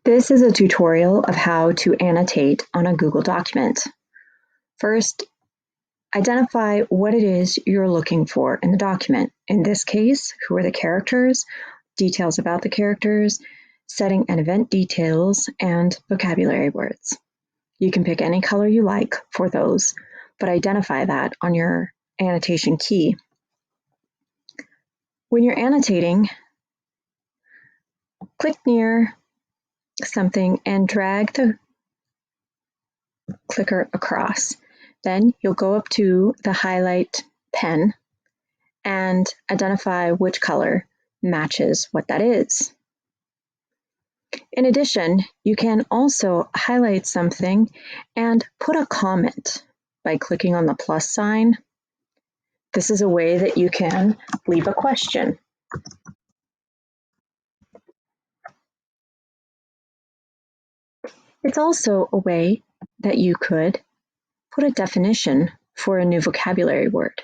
This is a tutorial of how to annotate on a Google document. First, identify what it is you're looking for in the document. In this case, who are the characters, details about the characters, setting and event details, and vocabulary words. You can pick any color you like for those, but identify that on your annotation key. When you're annotating, click near something and drag the clicker across. Then you'll go up to the highlight pen and identify which color matches what that is. In addition, you can also highlight something and put a comment by clicking on the plus sign. This is a way that you can leave a question. It's also a way that you could put a definition for a new vocabulary word.